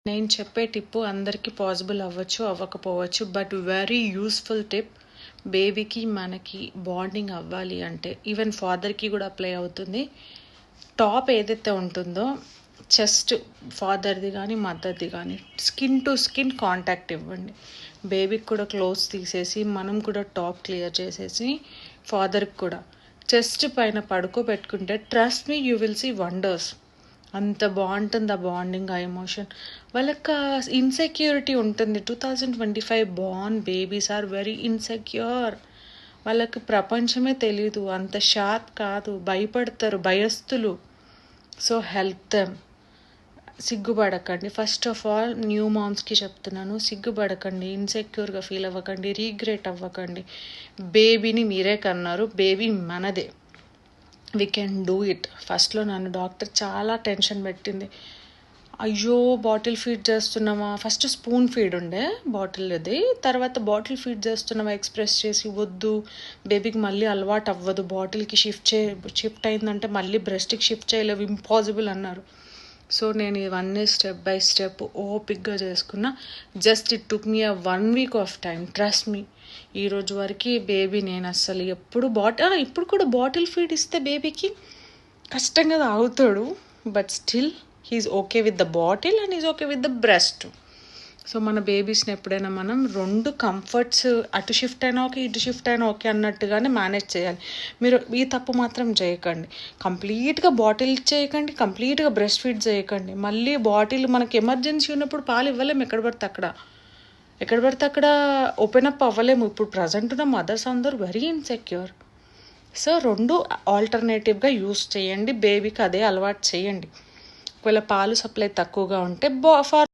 నేను చెప్పే టిప్పు అందరికీ పాసిబుల్ అవ్వచ్చు, అవ్వకపోవచ్చు. But very useful tip. బేబీకి మనకి బాండింగ్ అవ్వాలి అంటే ఈవెన్ ఫాదర్కి కూడా అప్లై అవుతుంది. టాప్ ఏదైతే ఉంటుందో చెస్ట్ ఫాదర్ది కానీ మదర్ది కానీ స్కిన్ టు స్కిన్ కాంటాక్ట్ ఇవ్వండి. బేబీకి కూడా క్లోత్స్ తీసేసి మనం కూడా టాప్ క్లియర్ చేసేసి ఫాదర్కి కూడా చెస్ట్ పైన పడుకోబెట్టుకుంటే trust me you will see wonders. అంత బాగుంటుంది ఆ బాండింగ్, ఆ ఎమోషన్. వాళ్ళకి ఇన్సెక్యూరిటీ ఉంటుంది. 2025 born babies are very insecure. వాళ్ళకి ప్రపంచమే తెలీదు, అంత షార్ప్ కాదు, భయపడతారు, భయస్థులు. So help them. సిగ్గుపడకండి. ఫస్ట్ ఆఫ్ ఆల్ న్యూ మామ్స్కి చెప్తున్నాను, సిగ్గుపడకండి, ఇన్సెక్యూర్గా ఫీల్ అవ్వకండి, రీగ్రెట్ అవ్వకండి. బేబీని మీరే కన్నారు, బేబీ మనదే. We can do it. ఫస్ట్లో నన్ను డాక్టర్ చాలా టెన్షన్ పెట్టింది. అయ్యో బాటిల్ ఫీడ్ చేస్తున్నామా, ఫస్ట్ స్పూన్ ఫీడ్ ఉండే బాటిల్ అది, తర్వాత బాటిల్ ఫీడ్ చేస్తున్నామా ఎక్స్ప్రెస్ చేసి, వద్దు బేబీకి మళ్ళీ అలవాటు అవ్వదు, బాటిల్కి షిఫ్ట్ అయిందంటే మళ్ళీ బ్రెస్ట్కి షిఫ్ట్ చేయలేవు, ఇంపాసిబుల్ అన్నారు. సో నేను ఇవన్నీ స్టెప్ బై స్టెప్ ఓపిక్గా చేసుకున్నా. Just it took me 1 week off time, trust me. ఈరోజు వరకు బేబీ నేను అస్సలు ఎప్పుడు ఇప్పుడు కూడా బాటిల్ ఫీడ్ ఇస్తే బేబీకి కష్టంగా తాగుతాడు, but still he's okay with the bottle and is okay with the breast. So మన బేబీస్ని ఎప్పుడైనా మనం 2 కంఫర్ట్స్, అటు షిఫ్ట్ అయినా ఓకే, ఇటు షిఫ్ట్ అయినా ఓకే అన్నట్టుగానే మేనేజ్ చేయాలి. మీరు ఈ తప్పు మాత్రం చేయకండి. కంప్లీట్గా బాటిల్ చేయకండి, కంప్లీట్గా బ్రెస్ట్ ఫీడ్ చేయకండి. మళ్ళీ బాటిల్ మనకి ఎమర్జెన్సీ ఉన్నప్పుడు పాలు ఇవ్వలేము ఎక్కడ పడితే అక్కడ ఓపెన్ అప్ అవ్వలేము. ఇప్పుడు ప్రజెంట్ ఉన్న మదర్స్ అందరూ వెరీ ఇన్సెక్యూర్. సో 2 ఆల్టర్నేటివ్గా యూస్ చేయండి. బేబీకి అదే అలవాటు చేయండి. ఒకవేళ పాలు సప్లై తక్కువగా ఉంటే ఫార్